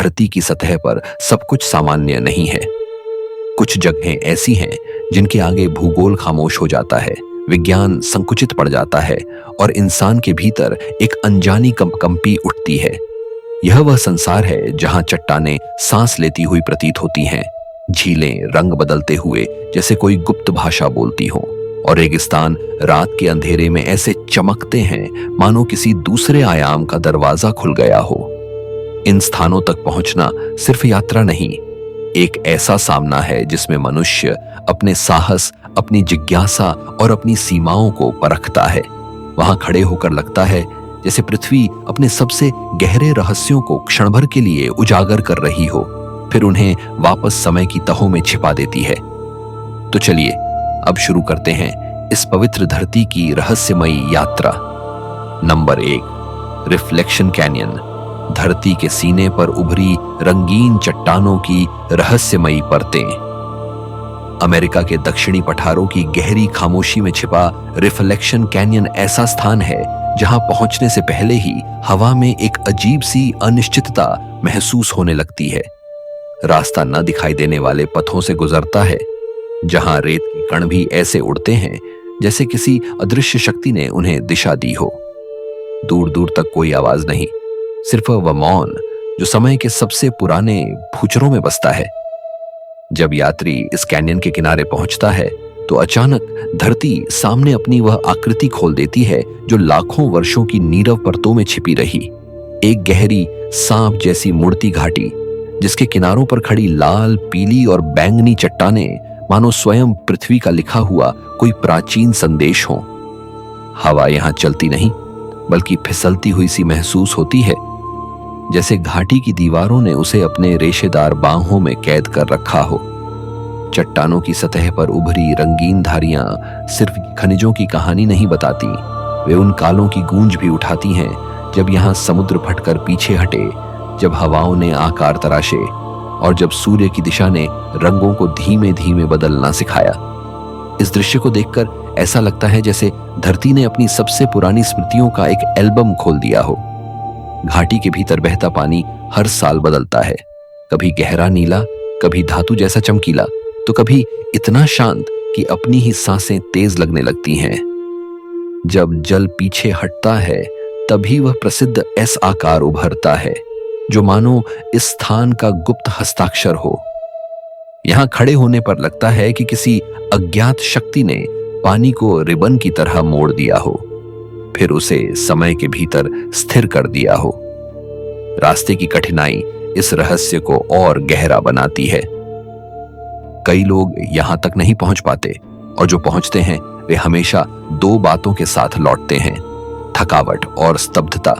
धरती की सतह पर सब कुछ सामान्य नहीं है। कुछ जगहें ऐसी हैं जिनके आगे भूगोल खामोश हो जाता है, विज्ञान संकुचित पड़ जाता है और इंसान के भीतर एक अनजानी कंपकंपी उठती है। यह वह संसार है जहां चट्टानें सांस लेती हुई प्रतीत होती हैं, झीलें रंग बदलते हुए जैसे कोई गुप्त भाषा बोलती हो, और रेगिस्तान रात के अंधेरे में ऐसे चमकते हैं मानो किसी दूसरे आयाम का दरवाजा खुल गया हो। इन स्थानों तक पहुंचना सिर्फ यात्रा नहीं, एक ऐसा सामना है जिसमें मनुष्य अपने साहस, अपनी जिज्ञासा और अपनी सीमाओं को परखता है। वहां खड़े होकर लगता है जैसे पृथ्वी अपने सबसे गहरे रहस्यों को क्षण भर के लिए उजागर कर रही हो, फिर उन्हें वापस समय की तहों में छिपा देती है। तो चलिए अब शुरू करते हैं इस पवित्र धरती की रहस्यमयी यात्रा। Number 1, reflection canyon. धरती के सीने पर उभरी रंगीन चट्टानों की रहस्यमयी परतें। अमेरिका के दक्षिणी पठारों की गहरी खामोशी में छिपा रिफ्लेक्शन कैनियन ऐसा स्थान है जहां पहुंचने से पहले ही हवा में एक अजीब सी अनिश्चितता महसूस होने लगती है। रास्ता न दिखाई देने वाले पथों से गुजरता है, जहां रेत के कण भी ऐसे उड़ते हैं जैसे किसी अदृश्य शक्ति ने उन्हें दिशा दी हो। दूर दूर तक कोई आवाज नहीं, सिर्फ वह मौन जो समय के सबसे पुराने भूचरों में बसता है। जब यात्री इस कैनियन के किनारे पहुंचता है तो अचानक धरती सामने अपनी वह आकृति खोल देती है जो लाखों वर्षों की नीरव परतों में छिपी रही। एक गहरी सांप जैसी मुड़ती घाटी जिसके किनारों पर खड़ी लाल, पीली और बैंगनी चट्टानें मानो स्वयं पृथ्वी का लिखा हुआ कोई प्राचीन संदेश हो। हवा यहां चलती नहीं बल्कि फिसलती हुई सी महसूस होती है, जैसे घाटी की दीवारों ने उसे अपने रेशेदार बाहों में कैद कर रखा हो। चट्टानों की सतह पर उभरी रंगीन धारियां सिर्फ खनिजों की कहानी नहीं बताती, वे उन कालों की गूंज भी उठाती हैं जब यहां समुद्र फटकर पीछे हटे, जब हवाओं ने आकार तराशे और जब सूर्य की दिशा ने रंगों को धीमे धीमे बदलना सिखाया। इस दृश्य को देखकर ऐसा लगता है जैसे धरती ने अपनी सबसे पुरानी स्मृतियों का एक एल्बम खोल दिया हो। घाटी के भीतर बहता पानी हर साल बदलता है, कभी गहरा नीला, कभी धातु जैसा चमकीला, तो कभी इतना शांत कि अपनी ही सांसें तेज लगने लगती हैं। जब जल पीछे हटता है तभी वह प्रसिद्ध एस आकार उभरता है जो मानो इस स्थान का गुप्त हस्ताक्षर हो। यहां खड़े होने पर लगता है कि किसी अज्ञात शक्ति ने पानी को रिबन की तरह मोड़ दिया हो, फिर उसे समय के भीतर स्थिर कर दिया हो। रास्ते की कठिनाई इस रहस्य को और गहरा बनाती है। कई लोग यहां तक नहीं पहुंच पाते और जो पहुंचते हैं वे हमेशा दो बातों के साथ लौटते हैं, थकावट और स्तब्धता।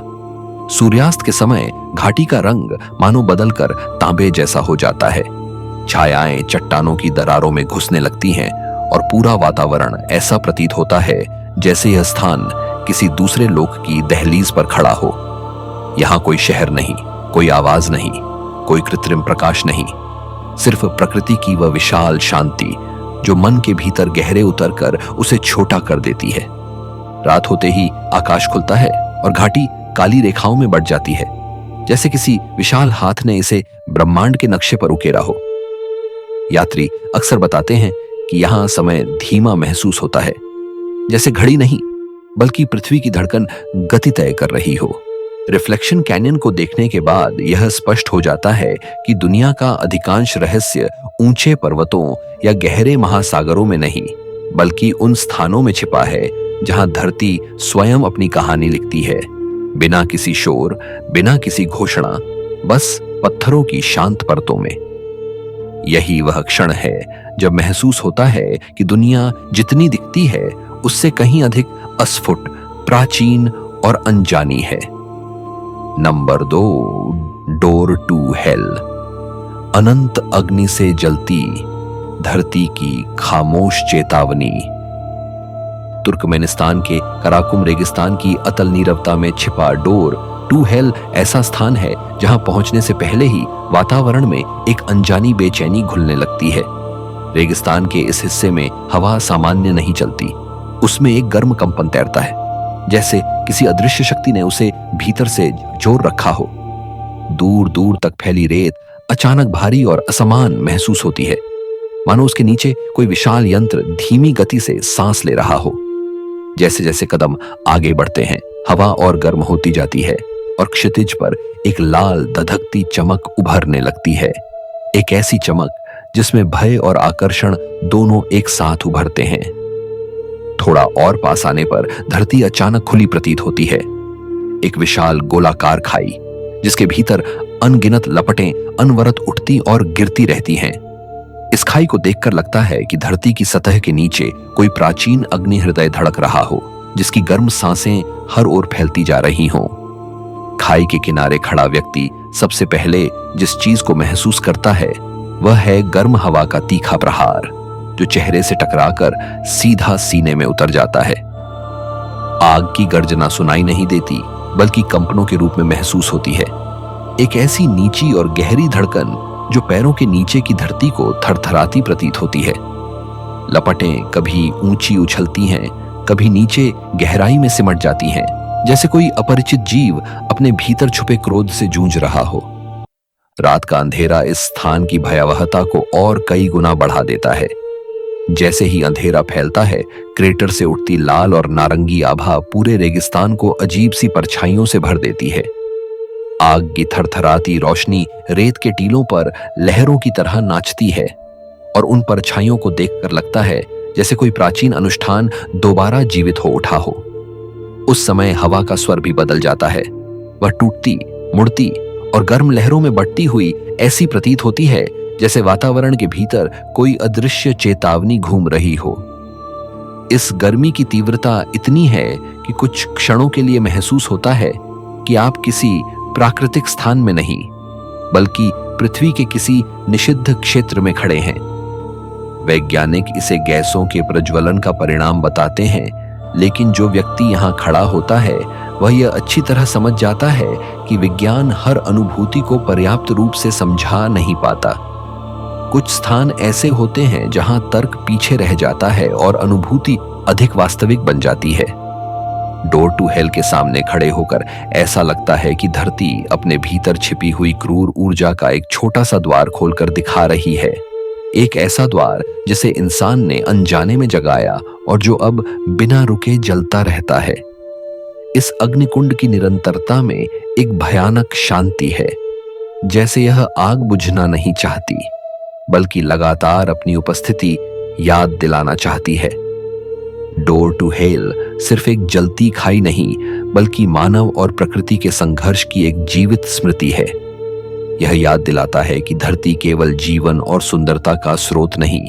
सूर्यास्त के समय घाटी का रंग मानो बदलकर तांबे जैसा हो जाता है, छायाएं चट्टानों की दरारों में घुसने लगती हैं और पूरा वातावरण ऐसा प्रतीत होता है जैसे यह स्थान किसी दूसरे लोक की दहलीज पर खड़ा हो। यहां कोई शहर नहीं, कोई आवाज नहीं, कोई कृत्रिम प्रकाश नहीं, सिर्फ प्रकृति की वह विशाल शांति जो मन के भीतर गहरे उतरकर उसे छोटा कर देती है। रात होते ही आकाश खुलता है और घाटी काली रेखाओं में बढ़ जाती है, जैसे किसी विशाल हाथ ने इसे ब्रह्मांड के नक्शे पर उकेरा हो। यात्री अक्सर बताते हैं कि यहां समय धीमा महसूस होता है, जैसे घड़ी नहीं बल्कि पृथ्वी की धड़कन गति तय कर रही हो। रिफ्लेक्शन कैनियन को देखने के बाद यह स्पष्ट हो जाता है कि दुनिया का अधिकांश रहस्य ऊंचे पर्वतों या गहरे महासागरों में नहीं बल्कि उन स्थानों में छिपा है जहां धरती स्वयं अपनी कहानी लिखती है, बिना किसी शोर, बिना किसी घोषणा, बस पत्थरों की शांत परतों में। यही वह क्षण है जब महसूस होता है कि दुनिया जितनी दिखती है उससे कहीं अधिक अस्फुट, प्राचीन और अनजानी है। Number 2, door to hell. अनंत अग्नि से जलती धरती की खामोश चेतावनी। तुर्कमेनिस्तान के कराकुम रेगिस्तान की अतल नीरवता में छिपा डोर टू हेल ऐसा स्थान है जहां पहुंचने से पहले ही वातावरण में एक अनजानी बेचैनी घुलने लगती है। रेगिस्तान के इस हिस्से में हवा सामान्य नहीं चलती, उसमें एक गर्म कंपन तैरता है, जैसे किसी अदृश्य शक्ति ने उसे भीतर से जोर रखा हो। दूर दूर तक फैली रेत अचानक भारी और असमान महसूस होती है, मानो उसके नीचे कोई विशाल यंत्र धीमी गति से सांस ले रहा हो। जैसे जैसे कदम आगे बढ़ते हैं, हवा और गर्म होती जाती है और क्षितिज पर एक लाल धधकती चमक उभरने लगती है। एक ऐसी चमक जिसमें भय और आकर्षण दोनों एक साथ उभरते हैं। थोड़ा और पास आने पर धरती अचानक खुली प्रतीत होती है। एक विशाल गोलाकार खाई जिसके भीतर अनगिनत लपटें अनवरत उठती और गिरती रहती हैं। इस खाई को देखकर लगता है कि धरती की सतह के नीचे कोई प्राचीन अग्नि हृदय धड़क रहा हो, जिसकी गर्म सांसें हर ओर फैलती जा रही हों। खाई के किनारे खड़ा व्यक्ति सबसे पहले जिस चीज को महसूस करता है वह है गर्म हवा का तीखा प्रहार, जो चेहरे से टकराकर सीधा सीने में उतर जाता है। आग की गर्जना सुनाई नहीं देती, बल्कि कंपनों के रूप में महसूस होती है। एक ऐसी नीची और गहरी धड़कन जो पैरों के नीचे की धरती को थरथराती प्रतीत होती है। लपटें कभी ऊंची उछलती हैं, कभी नीचे गहराई में सिमट जाती हैं, जैसे कोई अपरिचित जीव अपने भीतर छुपे क्रोध से जूझ रहा हो। रात का अंधेरा इस स्थान की भयावहता को और कई गुना बढ़ा देता है। जैसे ही अंधेरा फैलता है, क्रेटर से उठती लाल और नारंगी आभा पूरे रेगिस्तान को अजीब सी परछाइयों से भर देती है। आग की थरथराती रोशनी रेत के टीलों पर लहरों की तरह नाचती है और उन परछाइयों को देखकर लगता है जैसे कोई प्राचीन अनुष्ठान दोबारा जीवित हो उठा हो। उस समय हवा का स्वर भी बदल जाता है। वह टूटती, मुड़ती और गर्म लहरों में बढ़ती हुई ऐसी प्रतीत होती है जैसे वातावरण के भीतर कोई अदृश्य चेतावनी घूम रही हो। इस गर्मी की तीव्रता इतनी है कि कुछ क्षणों के लिए महसूस होता है कि आप किसी प्राकृतिक स्थान में नहीं, बल्कि पृथ्वी के किसी निषिद्ध क्षेत्र में खड़े हैं। वैज्ञानिक इसे गैसों के प्रज्वलन का परिणाम बताते हैं, लेकिन जो व्यक्ति यहां खड़ा होता है वह यह अच्छी तरह समझ जाता है कि विज्ञान हर अनुभूति को पर्याप्त रूप से समझा नहीं पाता। कुछ स्थान ऐसे होते हैं जहां तर्क पीछे रह जाता है और अनुभूति अधिक वास्तविक बन जाती है। डोर टू हेल के सामने खड़े होकर ऐसा लगता है कि धरती अपने भीतर छिपी हुई क्रूर ऊर्जा का एक छोटा सा द्वार खोलकर दिखा रही है। एक ऐसा द्वार जिसे इंसान ने अनजाने में जगाया और जो अब बिना रुके जलता रहता है। इस अग्निकुंड की निरंतरता में एक भयानक शांति है, जैसे यह आग बुझना नहीं चाहती, बल्कि लगातार अपनी उपस्थिति याद दिलाना चाहती है। डोर टू हेल सिर्फ एक जलती खाई नहीं, बल्कि मानव और प्रकृति के संघर्ष की एक जीवित स्मृति है। यह याद दिलाता है कि धरती केवल जीवन और सुंदरता का स्रोत नहीं,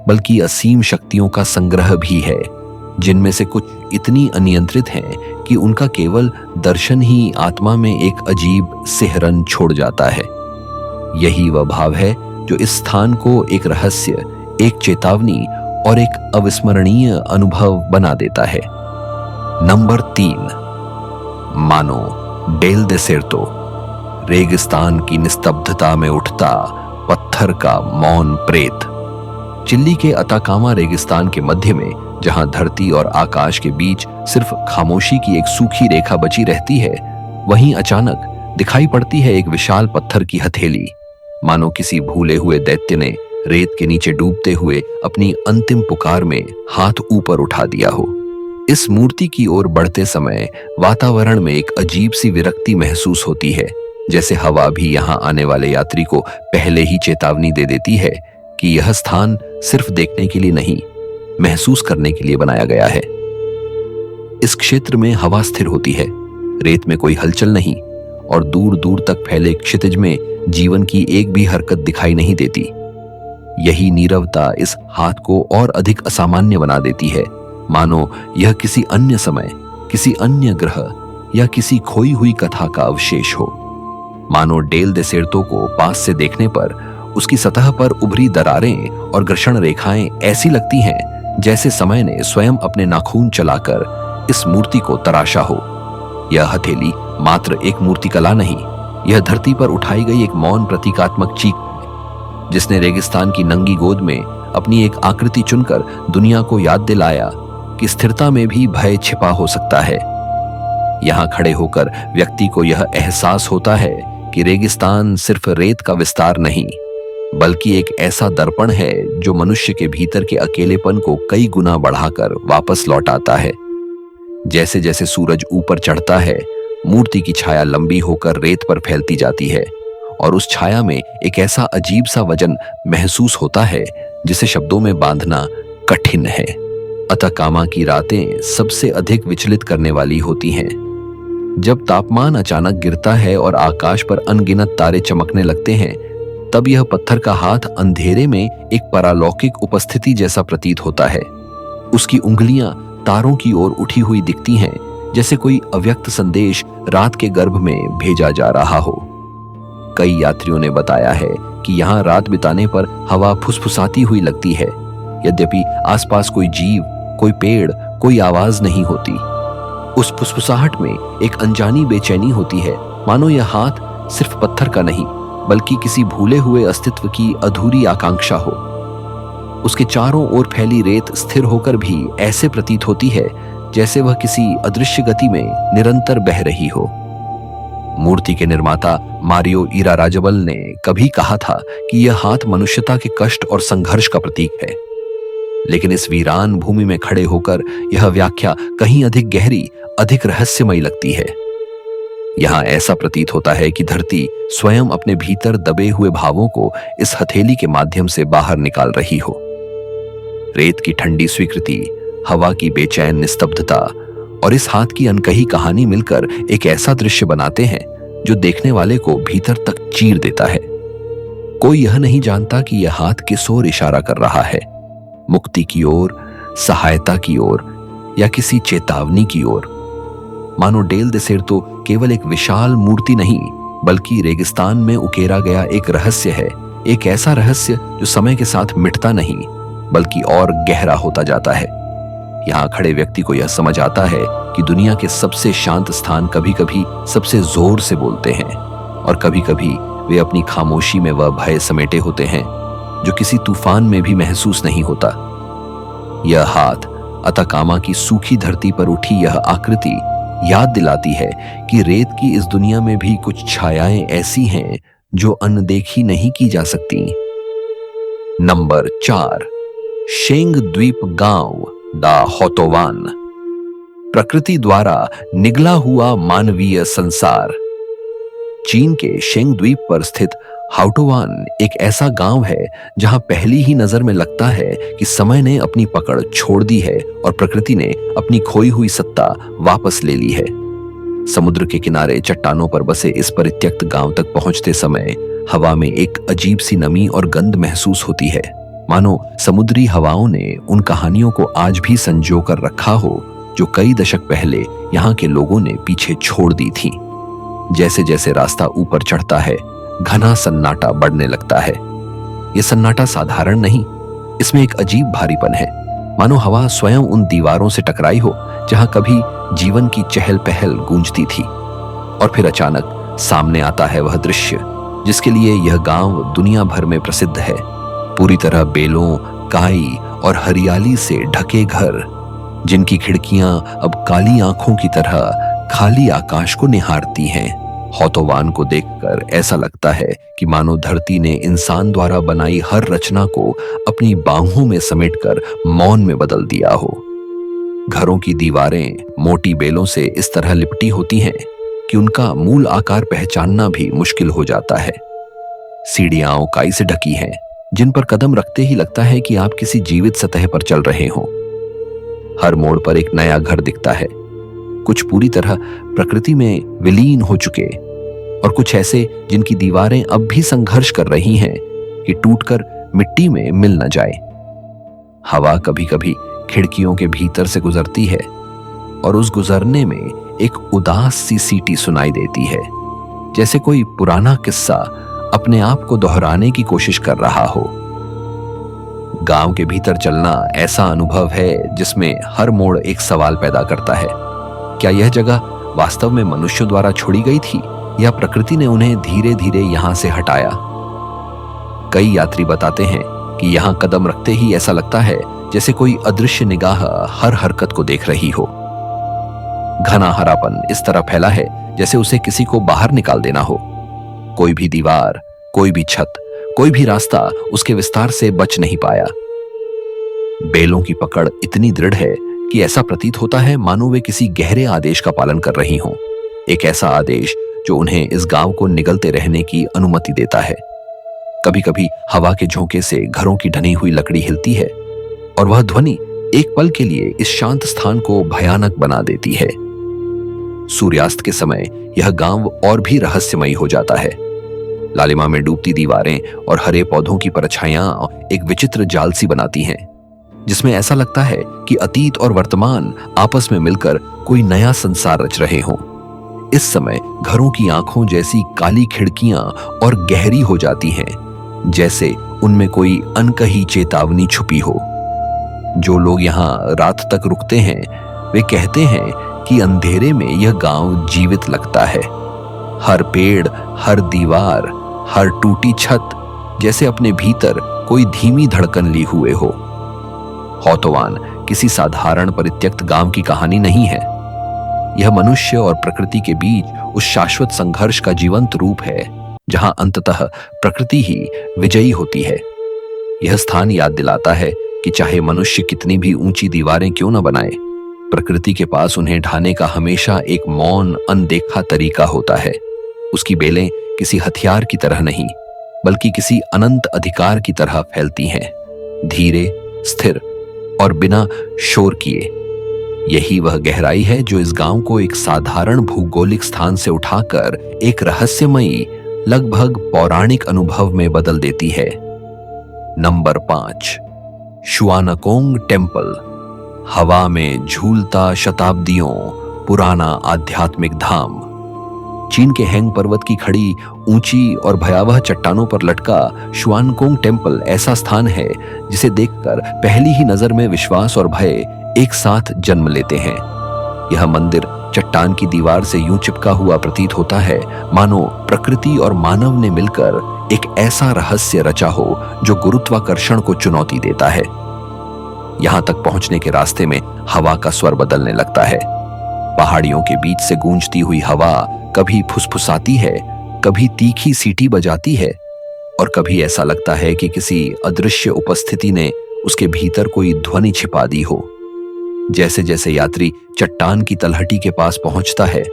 बल्कि असीम शक्तियों का संग्रह भी है, जिनमें से कुछ इतनी अनियंत्रित हैं कि उनका केवल दर्शन ही आत्मा में एक अजीब सिहरन छोड़ जाता है। यही वह भाव है जो इस स्थान को एक रहस्य, एक चेतावनी और एक अविस्मरणीय अनुभव बना देता है। नंबर 3, मानो डेल देसेर्तो, रेगिस्तान की निस्तब्धता में उठता पत्थर का मौन प्रेत। चिली के अताकामा रेगिस्तान के मध्य में, जहां धरती और आकाश के बीच सिर्फ खामोशी की एक सूखी रेखा बची रहती है, वहीं अचानक दिखाई पड़ती है एक विशाल पत्थर की हथेली, मानो किसी भूले हुए दैत्य ने रेत के नीचे डूबते हुए अपनी अंतिम पुकार में हाथ ऊपर उठा दिया हो। इस मूर्ति की ओर बढ़ते समय वातावरण में एक अजीब सी विरक्ति महसूस होती है, जैसे हवा भी यहाँ आने वाले यात्री को पहले ही चेतावनी दे देती है कि यह स्थान सिर्फ देखने के लिए नहीं, महसूस करने के लिए बनाया गया है। इस क्षेत्र में हवा स्थिर होती है, रेत में कोई हलचल नहीं और दूर दूर तक फैले क्षितिज में जीवन की एक भी हरकत दिखाई नहीं देती। यही नीरवता इस हाथ को और अधिक असामान्य बना देती है, मानो यह किसी अन्य समय, किसी अन्य ग्रह या किसी खोई हुई कथा का अवशेष हो। मानो डेल देसेर्तो को पास से देखने पर उसकी सतह पर उभरी दरारें और घर्षण रेखाएं ऐसी लगती हैं जैसे समय ने स्वयं अपने नाखून चलाकर इस मूर्ति को तराशा हो। यह हथेली मात्र एक मूर्तिकला नहीं, यह धरती पर उठाई गई एक मौन प्रतीकात्मक चीख, जिसने रेगिस्तान की नंगी गोद में अपनी एक आकृति चुनकर दुनिया को याद दिलाया कि स्थिरता में भी भय छिपा हो सकता है। यहां खड़े होकर व्यक्ति को यह एहसास होता है कि रेगिस्तान सिर्फ रेत का विस्तार नहीं, बल्कि एक ऐसा दर्पण है जो मनुष्य के भीतर के अकेलेपन को कई गुना बढ़ाकर वापस लौटाता है। जैसे जैसे सूरज ऊपर चढ़ता है, मूर्ति की छाया लंबी होकर रेत पर फैलती जाती है और उस छाया में एक ऐसा अजीब सा वजन महसूस होता है जिसे शब्दों में बांधना कठिन है। अताकामा की रातें सबसे अधिक विचलित करने वाली होती हैं। जब तापमान अचानक गिरता है और आकाश पर अनगिनत तारे चमकने लगते हैं, तब यह पत्थर का हाथ अंधेरे में एक पारलौकिक उपस्थिति जैसा प्रतीत होता है। उसकी उंगलियां तारों की ओर उठी हुई दिखती हैं, जैसे कोई अव्यक्त संदेश रात के गर्भ में भेजा जा रहा हो। कई यात्रियों ने बताया है कि यहाँ रात बिताने पर हवा फुसफुसाती हुई लगती है, यद्यपि आसपास कोई जीव, कोई पेड़, कोई आवाज नहीं होती। उस फुसफुसाहट में एक अनजानी बेचैनी होती है, मानो यह हाथ सिर्फ पत्थर का नहीं, बल्कि किसी भूले हुए अस्तित्व की अधूरी आकांक्षा हो। उसके चारों ओर फैली रेत स्थिर होकर भी ऐसे प्रतीत होती है जैसे वह किसी अदृश्य गति में निरंतर बह रही हो। मूर्ति के निर्माता मारियो इराराजबल ने कभी कहा था कि यह हाथ मनुष्यता के कष्ट और संघर्ष का प्रतीक है, लेकिन इस वीरान भूमि में खड़े होकर यह व्याख्या कहीं अधिक गहरी, अधिक रहस्यमयी लगती है। यहां ऐसा प्रतीत होता है कि धरती स्वयं अपने भीतर दबे हुए भावों को इस हथेली के माध्यम से बाहर निकाल रही हो। रेत की ठंडी स्वीकृति, हवा की बेचैन निस्तब्धता और इस हाथ की अनकही कहानी मिलकर एक ऐसा दृश्य बनाते हैं जो देखने वाले को भीतर तक चीर देता है। कोई यह नहीं जानता कि यह हाथ किस ओर इशारा कर रहा है, मुक्ति की ओर, सहायता की ओर या किसी चेतावनी की ओर। मानो डेल देसेर तो केवल एक विशाल मूर्ति नहीं, बल्कि रेगिस्तान में उकेरा गया एक रहस्य है, एक ऐसा रहस्य जो समय के साथ मिटता नहीं, बल्कि और गहरा होता जाता है। यहाँ खड़े व्यक्ति को यह समझ आता है कि दुनिया के सबसे शांत स्थान कभी कभी सबसे जोर से बोलते हैं, और कभी कभी वे अपनी खामोशी में वह भय समेटे होते हैं जो किसी तूफान में भी महसूस नहीं होता। यह हाथ, अताकामा की सूखी धरती पर उठी यह आकृति याद दिलाती है कि रेत की इस दुनिया में भी कुछ छायाएं ऐसी हैं जो अनदेखी नहीं की जा सकती। नंबर 4, शेंग द्वीप गांव दा होतोवान। प्रकृति द्वारा निगला हुआ मानवीय संसार। चीन के शेंग द्वीप पर स्थित हाउटोवान एक ऐसा गांव है जहां पहली ही नजर में लगता है कि समय ने अपनी पकड़ छोड़ दी है और प्रकृति ने अपनी खोई हुई सत्ता वापस ले ली है। समुद्र के किनारे चट्टानों पर बसे इस परित्यक्त गांव तक पहुंचते समय हवा में एक अजीब सी नमी और गंध महसूस होती है, मानो समुद्री हवाओं ने उन कहानियों को आज भी संजो कर रखा हो जो कई दशक पहले यहाँ के लोगों ने पीछे छोड़ दी थी। जैसे जैसे रास्ता ऊपर चढ़ता है, घना सन्नाटा बढ़ने लगता है। यह सन्नाटा साधारण नहीं, इसमें एक अजीब भारीपन है, मानो हवा स्वयं उन दीवारों से टकराई हो जहां कभी जीवन की चहल पहल गूंजती थी। और फिर अचानक सामने आता है वह दृश्य जिसके लिए यह गांव दुनिया भर में प्रसिद्ध है। पूरी तरह बेलों, काई और हरियाली से ढके घर, जिनकी खिड़कियां अब काली आंखों की तरह खाली आकाश को निहारती हैं। होतोवान को देखकर ऐसा लगता है कि मानो धरती ने इंसान द्वारा बनाई हर रचना को अपनी बाहों में समेटकर मौन में बदल दिया हो। घरों की दीवारें मोटी बेलों से इस तरह लिपटी होती हैं कि उनका मूल आकार पहचानना भी मुश्किल हो जाता है। सीढ़ियां काई से ढकी हैं, जिन पर कदम रखते ही लगता है कि आप किसी जीवित सतह पर चल रहे हों। हर मोड़ पर एक नया घर दिखता है, कुछ पूरी तरह प्रकृति में विलीन हो चुके और कुछ ऐसे जिनकी दीवारें अब भी संघर्ष कर रही हैं कि टूटकर मिट्टी में मिल न जाए। हवा कभी कभी खिड़कियों के भीतर से गुजरती है और उस गुजरने में एक उदास सी सीटी सुनाई देती है, जैसे कोई पुराना किस्सा अपने आप को दोहराने की कोशिश कर रहा हो। गांव के भीतर चलना ऐसा अनुभव है जिसमें हर मोड़ एक सवाल पैदा करता है। क्या यह जगह वास्तव में मनुष्यों द्वारा छोड़ी गई थी या प्रकृति ने उन्हें धीरे धीरे यहां से हटाया? कई यात्री बताते हैं कि यहां कदम रखते ही ऐसा लगता है जैसे कोई अदृश्य निगाह हर हरकत को देख रही हो। घना हरापन इस तरह फैला है जैसे उसे किसी को बाहर निकाल देना हो। कोई भी दीवार, कोई भी छत, कोई भी रास्ता उसके विस्तार से बच नहीं पाया। बेलों की पकड़ इतनी दृढ़ है कि ऐसा प्रतीत होता है मानो वे किसी गहरे आदेश का पालन कर रही हों। एक ऐसा आदेश जो उन्हें इस गांव को निगलते रहने की अनुमति देता है। कभी कभी हवा के झोंके से घरों की ढनी हुई लकड़ी हिलती है और वह ध्वनि एक पल के लिए इस शांत स्थान को भयानक बना देती है। सूर्यास्त के समय यह गांव और भी रहस्यमयी हो जाता है। लालिमा में डूबती दीवारें और हरे पौधों की परछाइयां एक विचित्र जाल सी बनाती हैं, जिसमें ऐसा लगता है कि अतीत और वर्तमान आपस में मिलकर कोई नया संसार रच रहे हों। इस समय घरों की आंखों जैसी काली खिड़कियां और गहरी हो जाती हैं, जैसे उनमें कोई अनकही चेतावनी छुपी हो। जो लोग यहाँ रात तक रुकते हैं वे कहते हैं कि अंधेरे में यह गांव जीवित लगता है। हर पेड़, हर दीवार, हर टूटी छत जैसे अपने भीतर कोई धीमी धड़कन ली हुए हो। हौतवान किसी साधारण परित्यक्त गांव की कहानी नहीं है। यह मनुष्य और प्रकृति के बीच उस शाश्वत संघर्ष का जीवंत रूप है जहां अंततः प्रकृति ही विजयी होती है। यह स्थान याद दिलाता है कि चाहे मनुष्य कितनी भी ऊंची दीवारें क्यों न बनाए, प्रकृति के पास उन्हें ढाने का हमेशा एक मौन, अनदेखा तरीका होता है। उसकी बेलें किसी हथियार की तरह नहीं, बल्कि किसी अनंत अधिकार की तरह फैलती हैं, धीरे, स्थिर और बिना शोर किए। यही वह गहराई है जो इस गांव को एक साधारण भूगोलिक स्थान से उठाकर एक रहस्यमयी, लगभग पौराणिक अनुभव में बदल देती है। Number 5, Xuankong temple. हवा में झूलता शताब्दियों पुराना आध्यात्मिक धाम। चीन के हैंग पर्वत की खड़ी ऊंची और भयावह चट्टानों पर लटका शुआनकोंग टेम्पल ऐसा स्थान है जिसे देखकर पहली ही नजर में विश्वास और भय एक साथ जन्म लेते हैं। यह मंदिर चट्टान की दीवार से यूं चिपका हुआ प्रतीत होता है मानो प्रकृति और मानव ने मिलकर एक ऐसा रहस्य रचा हो जो गुरुत्वाकर्षण को चुनौती देता है। यहां तक पहुंचने के रास्ते में हवा का स्वर बदलने लगता है। पहाड़ियों के बीच से गूंजती हुई हवा कभी फुसफुसाती है, कभी तीखी सीटी बजाती है और कभी ऐसा लगता है कि किसी अदृश्य उपस्थिति ने उसके भीतर कोई ध्वनि छिपा दी हो। जैसे जैसे यात्री चट्टान की तलहटी के पास पहुंचता है,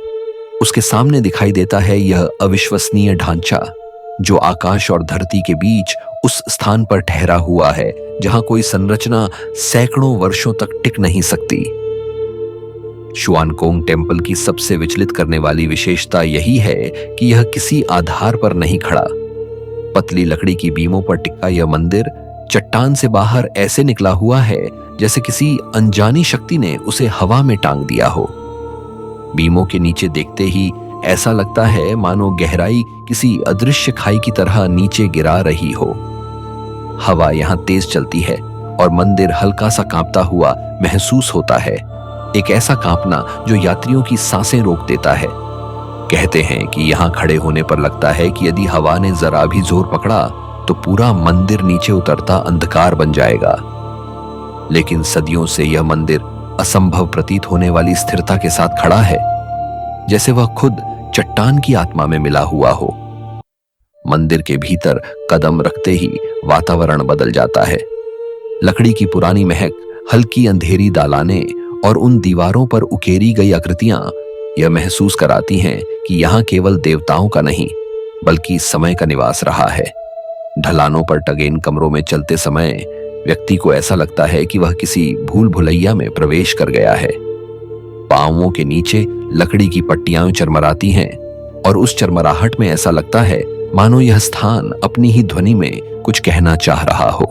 उसके सामने दिखाई देता है यह अविश्वसनीय ढांचा जो आकाश और धरती के बीच उस स्थान पर ठहरा हुआ है जहां कोई संरचना सैकड़ों वर्षों तक टिक नहीं सकती। शुआनकोंग टेम्पल की सबसे विचलित करने वाली विशेषता यही है कि यह किसी आधार पर नहीं खड़ा। पतली लकड़ी की बीमों पर टिका यह मंदिर चट्टान से बाहर ऐसे निकला हुआ है जैसे किसी अनजानी शक्ति ने उसे हवा में टांग दिया हो। बीमों के नीचे देखते ही ऐसा लगता है मानो गहराई किसी अदृश्य खाई की तरह नीचे गिरा रही हो। हवा यहां तेज चलती है और मंदिर हल्का सा कांपता हुआ महसूस होता है, एक ऐसा कांपना जो यात्रियों की सांसें रोक देता है। कहते हैं कि यहां खड़े होने पर लगता है कि यदि हवा ने जरा भी जोर पकड़ा तो पूरा मंदिर नीचे उतरता अंधकार बन जाएगा। लेकिन सदियों से यह मंदिर असंभव प्रतीत होने वाली स्थिरता के साथ खड़ा है, जैसे वह खुद चट्टान की आत्मा में मिला हुआ हो। मंदिर के भीतर कदम रखते ही वातावरण बदल जाता है। लकड़ी की पुरानी महक, हल्की अंधेरी दालानें और उन दीवारों पर उकेरी गई आकृतियां यह महसूस कराती हैं कि यहां केवल देवताओं का नहीं बल्कि समय का निवास रहा है। ढलानों पर टगे इन कमरों में चलते समय व्यक्ति को ऐसा लगता है कि वह किसी भूल भुलैया में प्रवेश कर गया है। पांवों के नीचे लकड़ी की पट्टियां चरमराती हैं और उस चरमराहट में ऐसा लगता है मानो यह स्थान अपनी ही ध्वनि में कुछ कहना चाह रहा हो।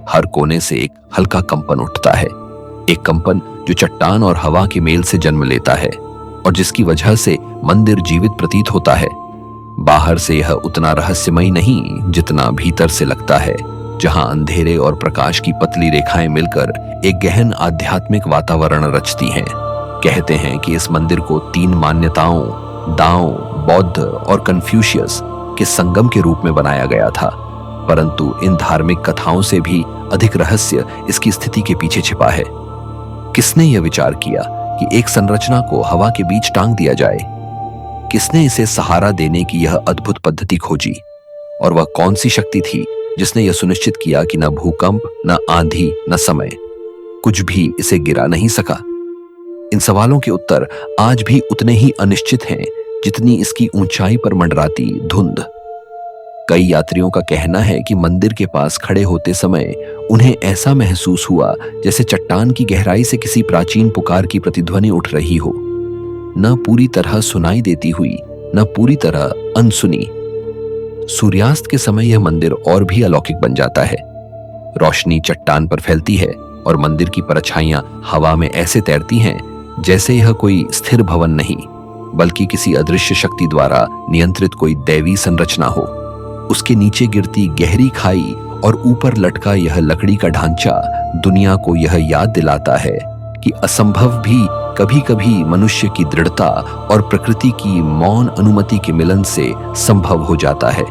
हर कोने से एक हल्का कंपन उठता है, एक कंपन जो चट्टान और हवा के मेल से जन्म लेता है और जिसकी वजह से मंदिर जीवित प्रतीत होता है। बाहर से यह उतना रहस्यमयी नहीं जितना भीतर से लगता है, जहां अंधेरे और प्रकाश की पतली रेखाएं मिलकर एक गहन आध्यात्मिक वातावरण रचती हैं। कहते हैं कि इस मंदिर को 3 मान्यताओं, दाओ, बौद्ध और कन्फ्यूशियस के संगम के रूप में बनाया गया था, परंतु इन धार्मिक कथाओं से भी अधिक रहस्य इसकी स्थिति के पीछे छिपा है। किसने यह विचार किया कि एक संरचना को हवा के बीच टांग दिया जाए? किसने इसे सहारा देने की यह अद्भुत पद्धति खोजी, और वह कौन सी शक्ति थी जिसने यह सुनिश्चित किया कि न भूकंप, न आंधी, न समय, कुछ भी इसे गिरा नहीं सका। इन सवालों के उत्तर आज भी उतने ही अनिश्चित हैं जितनी इसकी ऊंचाई पर मंडराती धुंध। कई यात्रियों का कहना है कि मंदिर के पास खड़े होते समय उन्हें ऐसा महसूस हुआ जैसे चट्टान की गहराई से किसी प्राचीन पुकार की प्रतिध्वनि उठ रही हो, न पूरी तरह सुनाई देती हुई, न पूरी तरह अनसुनी। सूर्यास्त के समय यह मंदिर और भी अलौकिक बन जाता है। रोशनी चट्टान पर फैलती है और मंदिर की परछाइयां हवा में ऐसे तैरती हैं जैसे यह कोई स्थिर भवन नहीं, बल्कि किसी अदृश्य शक्ति द्वारा नियंत्रित कोई दैवी संरचना हो। उसके नीचे गिरती गहरी खाई और ऊपर लटका यह लकड़ी का ढांचा दुनिया को यह याद दिलाता है कि असंभव भी कभी कभी मनुष्य की दृढ़ता और प्रकृति की मौन अनुमति के मिलन से संभव हो जाता है।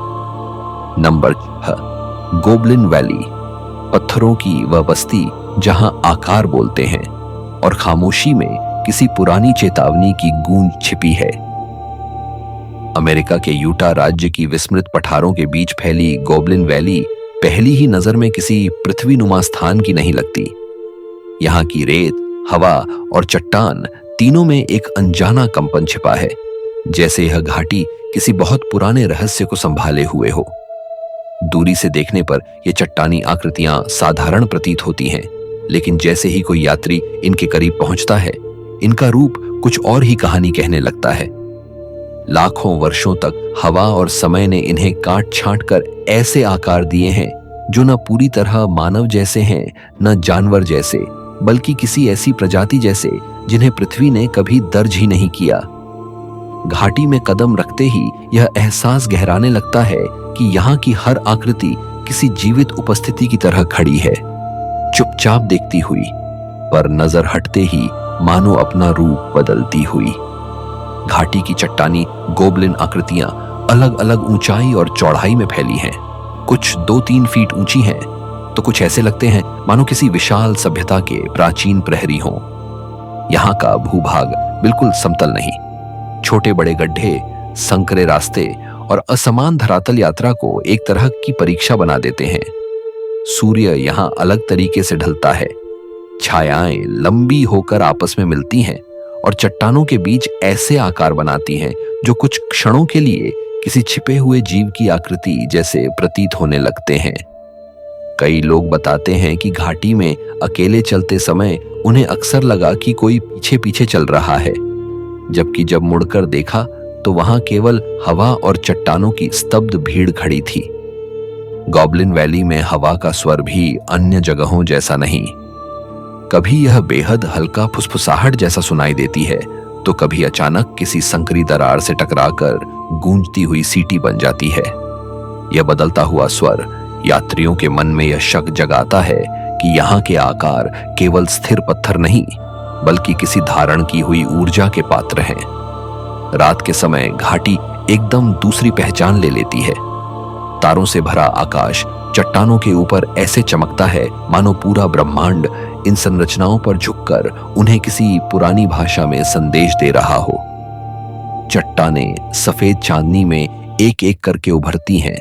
Number 6, goblin valley. पत्थरों की वह बस्ती जहां आकार बोलते हैं और खामोशी में किसी पुरानी चेतावनी की गूंज छिपी है। अमेरिका के यूटा राज्य की विस्मृत पठारों के बीच फैली गोबलिन वैली पहली ही नजर में किसी पृथ्वीनुमा स्थान की नहीं लगती। यहाँ की रेत, हवा और चट्टान तीनों में एक अनजाना कंपन छिपा है, जैसे यह घाटी किसी बहुत पुराने रहस्य को संभाले हुए हो। दूरी से देखने पर ये चट्टानी आकृतियां साधारण प्रतीत होती हैं, लेकिन जैसे ही कोई यात्री इनके करीब पहुंचता है, इनका रूप कुछ और ही कहानी कहने लगता है। लाखों वर्षों तक हवा और समय ने इन्हें काट छांट कर ऐसे आकार दिए हैं जो न पूरी तरह मानव जैसे हैं, न जानवर जैसे, बल्कि किसी ऐसी प्रजाति जैसे जिन्हें पृथ्वी ने कभी दर्ज ही नहीं किया। घाटी में कदम रखते ही यह एहसास गहराने लगता है कि यहाँ की हर आकृति किसी जीवित उपस्थिति की तरह खड़ी है, चुपचाप देखती हुई, पर नजर हटते ही मानो अपना रूप बदलती हुई। घाटी की चट्टानी गोबलिन आकृतियां अलग अलग ऊंचाई और चौड़ाई में फैली हैं। कुछ 2-3 फीट ऊंची हैं, तो कुछ ऐसे लगते हैं मानो किसी विशाल सभ्यता के प्राचीन प्रहरी हों। यहाँ का भूभाग बिल्कुल समतल नहीं। छोटे बड़े गड्ढे, संकरे रास्ते और असमान धरातल यात्रा को एक तरह की परीक्षा बना देते हैं। सूर्य यहाँ अलग तरीके से ढलता है। छायाएं लंबी होकर आपस में मिलती हैं और चट्टानों के बीच ऐसे आकार बनाती हैं जो कुछ क्षणों के लिए किसी छिपे हुए जीव की आकृति जैसे प्रतीत होने लगते हैं। कई लोग बताते हैं कि घाटी में अकेले चलते समय उन्हें अक्सर लगा कि कोई पीछे पीछे चल रहा है, जबकि जब मुड़कर देखा तो वहां केवल हवा और चट्टानों की स्तब्ध भीड़ खड़ी थी। गॉबलिन वैली में हवा का स्वर भी अन्य जगहों जैसा नहीं। कभी यह बेहद हल्का फुसफुसाहट जैसा सुनाई देती है, तो कभी अचानक किसी संकरी दरार से टकराकर गूंजती हुई सीटी बन जाती है। यह बदलता हुआ स्वर यात्रियों के मन में यह शक जगाता है कि यहाँ के आकार केवल स्थिर पत्थर नहीं, बल्कि किसी धारण की हुई ऊर्जा के पात्र हैं। रात के समय घाटी एकदम दूसरी पहचान ले लेती है। तारों से भरा आकाश चट्टानों के ऊपर ऐसे चमकता है मानो पूरा ब्रह्मांड इन संरचनाओं पर झुककर उन्हें किसी पुरानी भाषा में संदेश दे रहा हो। चट्टानें सफेद चांदनी में एक एक करके उभरती हैं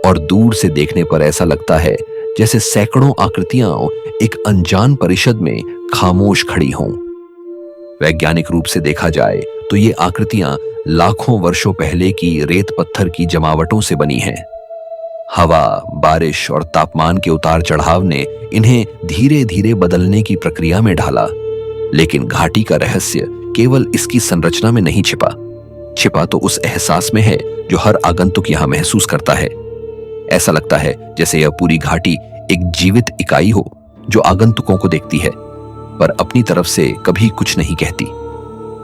और दूर से देखने पर ऐसा लगता है जैसे सैकड़ों आकृतियां एक अनजान परिषद में खामोश खड़ी हों। वैज्ञानिक रूप से देखा जाए तो ये आकृतियां लाखों वर्षों पहले की रेत पत्थर की जमावटों से बनी हैं। हवा, बारिश और तापमान के उतार चढ़ाव ने इन्हें धीरे धीरे बदलने की प्रक्रिया में ढाला, लेकिन घाटी का रहस्य केवल इसकी संरचना में नहीं छिपा तो उस एहसास में है जो हर आगंतुक यहां महसूस करता है। ऐसा लगता है जैसे यह पूरी घाटी एक जीवित इकाई हो जो आगंतुकों को देखती है, पर अपनी तरफ से कभी कुछ नहीं कहती।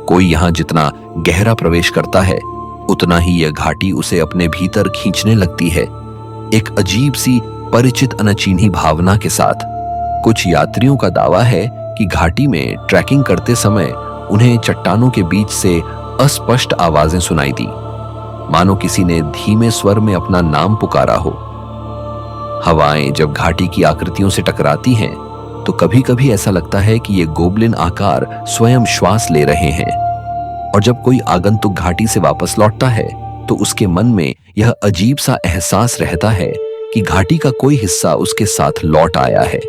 कोई यहां जितना गहरा प्रवेश करता है, उतना ही यह घाटी उसे अपने भीतर खींचने लगती है, एक अजीब सी परिचित अनचीनी भावना के साथ। कुछ यात्रियों का दावा है कि घाटी में ट्रैकिंग करते समय उन्हें चट्टानों के बीच से अस्पष्ट आवाजें सुनाई दी, मानो किसी ने धीमे स्वर में अपना नाम पुकारा हो। हवाएं जब घाटी की आकृतियों से टकराती हैं, तो कभी कभी ऐसा लगता है कि ये गोबलिन आकार स्वयं श्वास ले रहे हैं। और जब कोई आगंतुक घाटी से वापस लौटता है तो उसके मन में यह अजीब सा एहसास रहता है कि घाटी का कोई हिस्सा उसके साथ लौट आया है।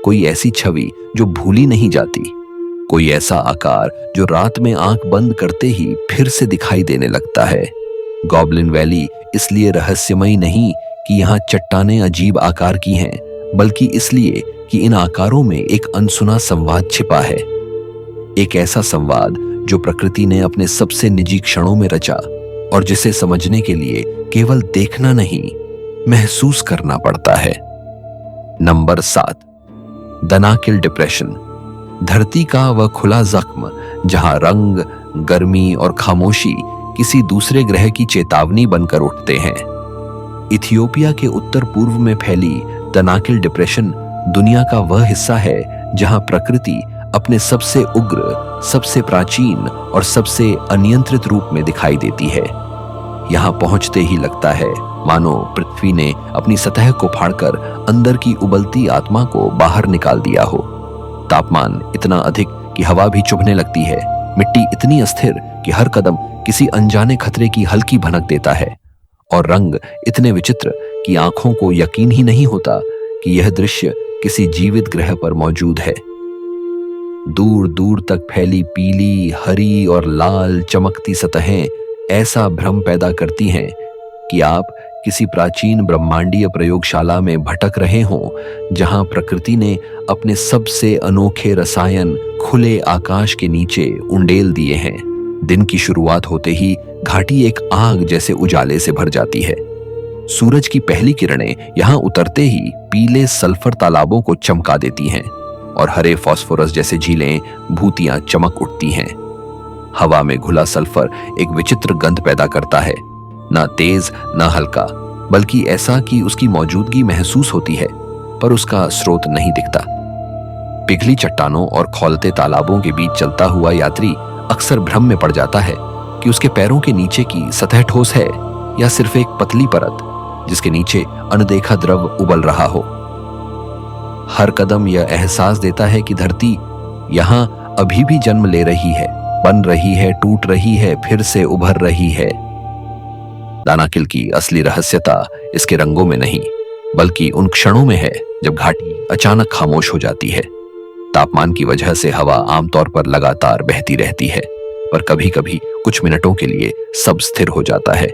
कोई ऐसी छवि जो भूली नहीं जाती, कोई ऐसा आकार जो रात में आंख बंद करते ही फिर से दिखाई देने लगता है। गॉबलिन वैली इसलिए रहस्यमयी नहीं कि यहाँ चट्टानें अजीब आकार की हैं, बल्कि इसलिए कि इन आकारों में एक अनसुना संवाद छिपा है। एक ऐसा संवाद जो प्रकृति ने अपने सबसे निजी क्षणों में रचा और जिसे समझने के लिए केवल देखना नहीं, महसूस करना पड़ता है। Number 7, Danakil depression. धरती का वह खुला जख्म जहां रंग, गर्मी और खामोशी किसी दूसरे ग्रह की चेतावनी बनकर उठते हैं। इथियोपिया के उत्तर पूर्व में फैली दनाकिल डिप्रेशन दुनिया का वह हिस्सा है जहां प्रकृति अपने सबसे उग्र, सबसे प्राचीन और सबसे अनियंत्रित रूप में दिखाई देती है। यहां पहुंचते ही लगता है मानो पृथ्वी ने अपनी सतह को फाड़कर अंदर की उबलती आत्मा को बाहर निकाल दिया हो। तापमान इतना अधिक कि हवा भी चुभने लगती है, मिट्टी इतनी अस्थिर कि हर कदम किसी अनजाने खतरे की हल्की भनक देता है, और रंग इतने विचित्र कि आंखों को यकीन ही नहीं होता कि यह दृश्य किसी जीवित ग्रह पर मौजूद है। दूर दूर तक फैली पीली, हरी और लाल चमकती सतहें ऐसा भ्रम पैदा करती हैं कि आप किसी प्राचीन ब्रह्मांडीय प्रयोगशाला में भटक रहे हों, जहां प्रकृति ने अपने सबसे अनोखे रसायन खुले आकाश के नीचे उंडेल दिए हैं। दिन की शुरुआत होते ही घाटी एक आग जैसे उजाले से भर जाती है। सूरज की पहली किरणें यहां उतरते ही पीले सल्फर तालाबों को चमका देती हैं और हरे फास्फोरस जैसे झीलें, भूतियां चमक उठती हैं। हवा में घुला सल्फर एक विचित्र गंध पैदा करता है, ना तेज ना हल्का, बल्कि ऐसा कि उसकी मौजूदगी महसूस होती है पर उसका स्रोत नहीं दिखता। पिघली चट्टानों और खौलते तालाबों के बीच चलता हुआ यात्री अक्सर भ्रम में पड़ जाता है कि उसके पैरों के नीचे की सतह ठोस है या सिर्फ एक पतली परत जिसके नीचे अनदेखा द्रव उबल रहा हो। हर कदम यह एहसास देता है कि धरती यहां अभी भी जन्म ले रही है, बन रही है, टूट रही है, फिर से उभर रही है। दानाकिल की असली रहस्यता इसके रंगों में नहीं, बल्कि उन क्षणों में है जब घाटी अचानक खामोश हो जाती है। तापमान की वजह से हवा आमतौर पर लगातार बहती रहती है, पर कभी कभी कुछ मिनटों के लिए सब स्थिर हो जाता है।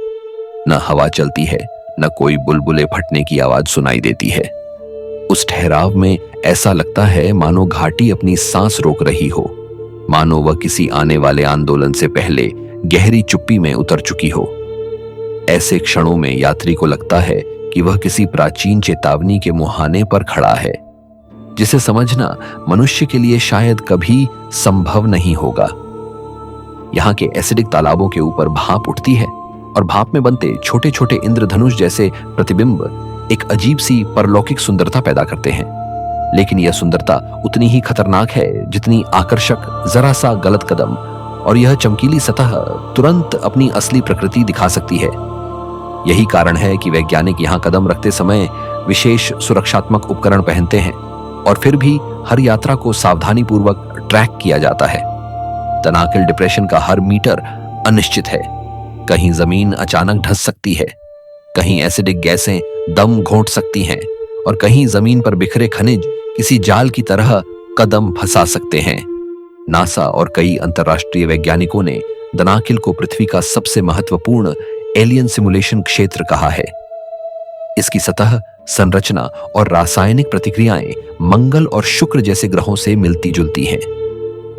न हवा चलती है, न कोई बुलबुले फटने की आवाज सुनाई देती है। उस ठहराव में ऐसा लगता है मानो घाटी अपनी सांस रोक रही हो, मानो वह किसी आने वाले आंदोलन से पहले गहरी चुप्पी में उतर चुकी हो। ऐसे क्षणों में यात्री को लगता है कि वह किसी प्राचीन चेतावनी के मुहाने पर खड़ा है, जिसे समझना मनुष्य के लिए शायद कभी संभव नहीं होगा। यहाँ के एसिडिक तालाबों के ऊपर भाप उठती है और भाप में बनते छोटे छोटे इंद्रधनुष जैसे प्रतिबिंब एक अजीब सी परलौकिक सुंदरता पैदा करते हैं। लेकिन यह सुंदरता उतनी ही खतरनाक है जितनी आकर्षक जरा सा गलत कदम, और यह चमकीली सतह तुरंत अपनी असली प्रकृति दिखा सकती है। यही कारण है कि वैज्ञानिक यहाँ कदम रखते समय विशेष सुरक्षात्मक उपकरण पहनते हैं, और फिर भी हर यात्रा को सावधानी पूर्वक ट्रैक किया जाता है। दनाकिल डिप्रेशन का हर मीटर अनिश्चित है। कहीं जमीन अचानक धंस सकती है, कहीं एसिडिक गैसें दम घोंट सकती हैं, और कहीं जमीन पर बिखरे खनिज किसी जाल की तरह कदम फंसा सकते हैं। नासा और कई अंतर्राष्ट्रीय वैज्ञानिकों ने दनाकिल को पृथ्वी का सबसे महत्वपूर्ण एलियन सिमुलेशन क्षेत्र कहा है। इसकी सतह, संरचना और रासायनिक प्रतिक्रियाएं मंगल और शुक्र जैसे ग्रहों से मिलती जुलती हैं।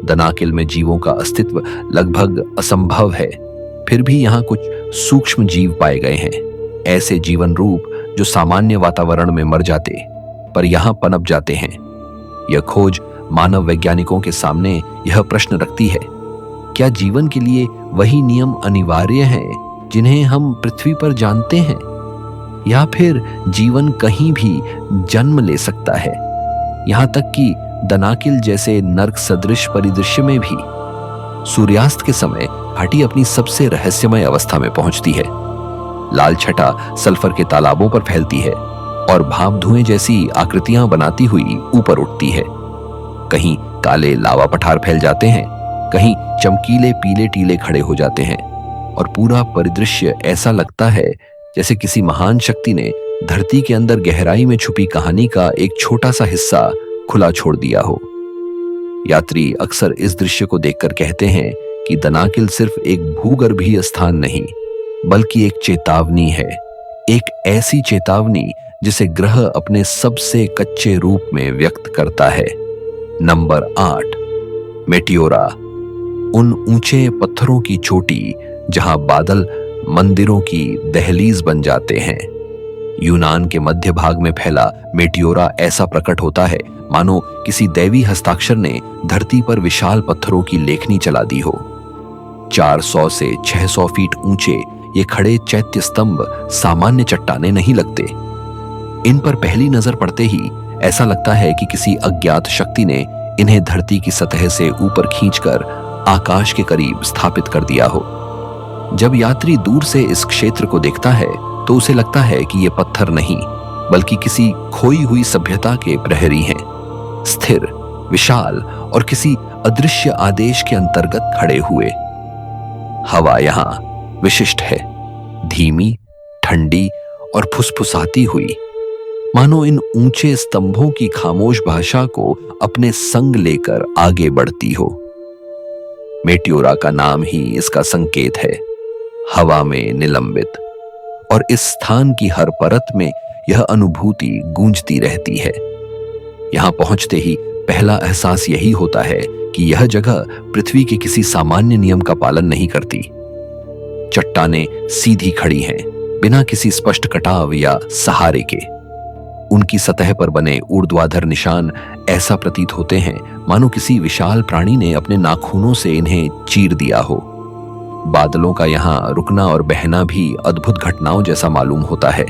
दनाकिल में जीवों का अस्तित्व लगभग असंभव है, फिर भी यहाँ कुछ सूक्ष्म जीव पाए गए हैं, ऐसे जीवन रूप जो सामान्य वातावरण में मर जाते पर यहाँ पनप जाते हैं। यह खोज मानव वैज्ञानिकों के सामने यह प्रश्न रखती है, क्या जीवन के लिए वही नियम अनिवार्य हैं जिन्हें हम पृथ्वी पर जानते हैं, या फिर जीवन कहीं भी जन्म ले सकता है, यहाँ तक कि दनाकिल जैसे नर्क सदृश परिदृश्य में भी। सूर्यास्त के समय घाटी अपनी सबसे रहस्यमय अवस्था में पहुंचती है। लाल छटा सल्फर के तालाबों पर फैलती है और भाप धुएं जैसी आकृतियां बनाती हुई ऊपर उठती है। कहीं काले लावा पठार फैल जाते हैं, कहीं चमकीले पीले टीले खड़े हो जाते हैं और पूरा परिदृश्य ऐसा लगता है जैसे किसी महान शक्ति ने धरती के अंदर गहराई में छुपी कहानी का एक छोटा सा हिस्सा खुला छोड़ दिया हो। यात्री अक्सर इस दृश्य को देखकर कहते हैं कि दनाकिल सिर्फ एक भूगर्भीय स्थान नहीं, बल्कि एक चेतावनी है, एक ऐसी चेतावनी जिसे ग्रह अपने सबसे कच्चे रूप में व्यक्त करता है। नंबर 8, मेटियोरा, उन ऊंचे पत्थरों की चोटी जहां बादल मंदिरों की दहलीज बन जाते हैं। यूनान के मध्य भाग में फैला मेटियोरा ऐसा प्रकट होता है मानो किसी दैवी हस्ताक्षर ने धरती पर विशाल पत्थरों की लेखनी चला दी हो। 400 से 600 फीट ऊंचे ये खड़े चैत्य स्तंभ सामान्य चट्टाने नहीं लगते। इन पर पहली नजर पड़ते ही ऐसा लगता है कि किसी अज्ञात शक्ति ने इन्हें धरती की सतह से ऊपर खींचकर आकाश के करीब स्थापित कर दिया हो। जब यात्री दूर से इस क्षेत्र को देखता है तो उसे लगता है कि ये पत्थर नहीं, बल्कि किसी खोई हुई सभ्यता के प्रहरी हैं, स्थिर, विशाल और किसी अदृश्य आदेश के अंतर्गत खड़े हुए। हवा यहां विशिष्ट है, धीमी, ठंडी और फुसफुसाती हुई, मानो इन ऊंचे स्तंभों की खामोश भाषा को अपने संग लेकर आगे बढ़ती हो। मेटियोरा का नाम ही इसका संकेत है, हवा में निलंबित, और इस स्थान की हर परत में यह अनुभूति गूंजती रहती है। यहां पहुंचते ही पहला एहसास यही होता है कि यह जगह पृथ्वी के किसी सामान्य नियम का पालन नहीं करती। चट्टानें सीधी खड़ी हैं, बिना किसी स्पष्ट कटाव या सहारे के। उनकी सतह पर बने ऊर्ध्वाधर निशान ऐसा प्रतीत होते हैं मानो किसी विशाल प्राणी ने अपने नाखूनों से इन्हें चीर दिया हो। बादलों का यहाँ रुकना और बहना भी अद्भुत घटनाओं जैसा मालूम होता है।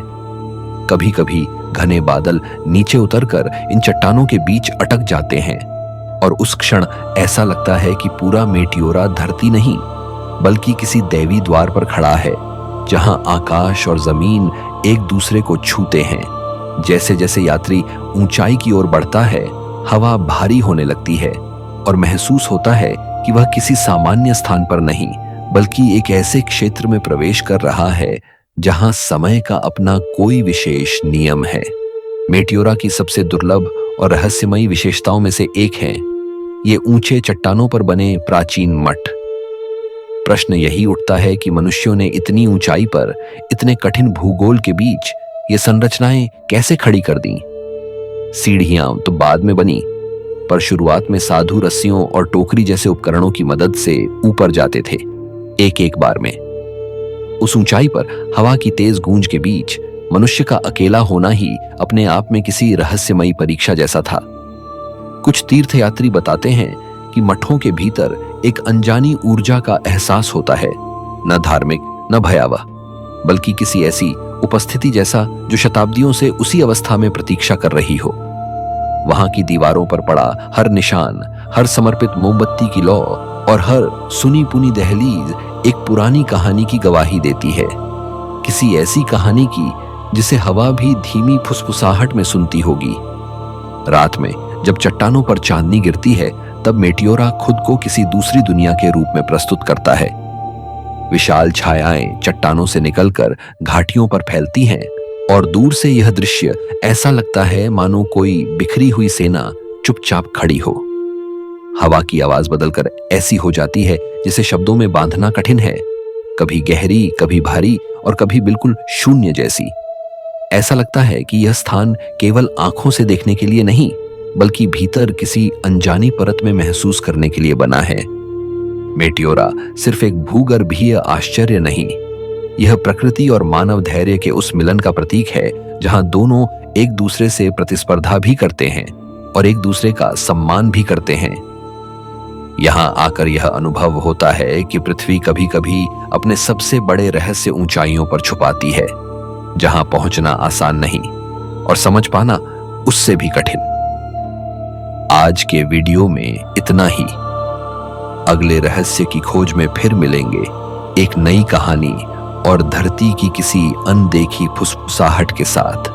कभी कभी घने बादल नीचे उतरकर इन चट्टानों के बीच अटक जाते हैं और उस क्षण ऐसा लगता है कि पूरा मेटियोरा धरती नहीं, बल्कि किसी दैवी द्वार पर खड़ा है, जहां आकाश और जमीन एक दूसरे को छूते हैं। जैसे जैसे यात्री ऊंचाई की ओर बढ़ता है, हवा भारी होने लगती है और महसूस होता है कि वह किसी सामान्य स्थान पर नहीं, बल्कि एक ऐसे क्षेत्र में प्रवेश कर रहा है जहां समय का अपना कोई विशेष नियम है। मेटियोरा की सबसे दुर्लभ और रहस्यमयी विशेषताओं में से एक है ये ऊंचे चट्टानों पर बने प्राचीन मठ। प्रश्न यही उठता है कि मनुष्यों ने इतनी ऊंचाई पर, इतने कठिन भूगोल के बीच ये संरचनाएं कैसे खड़ी कर दी। सीढ़ियां तो बाद में बनी, पर शुरुआत में साधु रस्सियों और टोकरी जैसे उपकरणों की मदद से ऊपर जाते थे, एक एक बार में। उस ऊंचाई पर हवा की तेज गूंज के बीच मनुष्य का अकेला होना ही अपने आप में किसी रहस्यमयी परीक्षा जैसा था। कुछ तीर्थयात्री बताते हैं कि मठों के भीतर एक अनजानी ऊर्जा का एहसास होता है, न धार्मिक न भयावह, बल्कि किसी ऐसी उपस्थिति जैसा जो शताब्दियों से उसी अवस्था में प्रतीक्षा कर रही हो। वहां की दीवारों पर पड़ा हर निशान, हर समर्पित मोमबत्ती की लौ और हर सुनी पुनी दहलीज एक पुरानी कहानी की गवाही देती है, किसी ऐसी कहानी की जिसे हवा भी धीमी फुसफुसाहट में सुनती होगी। रात में जब चट्टानों पर चांदनी गिरती है, तब मेटियोरा खुद को किसी दूसरी दुनिया के रूप में प्रस्तुत करता है। विशाल छायाएं चट्टानों से निकलकर घाटियों पर फैलती हैं और दूर से यह दृश्य ऐसा लगता है मानो कोई बिखरी हुई सेना चुपचाप खड़ी हो। हवा की आवाज बदलकर ऐसी हो जाती है जिसे शब्दों में बांधना कठिन है, कभी गहरी, कभी भारी और कभी बिल्कुल शून्य जैसी। ऐसा लगता है कि यह स्थान केवल आंखों से देखने के लिए नहीं, बल्कि भीतर किसी अनजानी परत में महसूस करने के लिए बना है। मेटियोरा सिर्फ एक भूगर्भीय आश्चर्य नहीं, यह प्रकृति और मानव धैर्य के उस मिलन का प्रतीक है जहां दोनों एक दूसरे से प्रतिस्पर्धा भी करते हैं और एक दूसरे का सम्मान भी करते हैं। यहां आकर यह अनुभव होता है कि पृथ्वी कभी कभी अपने सबसे बड़े रहस्य ऊंचाइयों पर छुपाती है, जहां पहुंचना आसान नहीं और समझ पाना उससे भी कठिन। आज के वीडियो में इतना ही। अगले रहस्य की खोज में फिर मिलेंगे, एक नई कहानी और धरती की किसी अनदेखी फुसफुसाहट के साथ।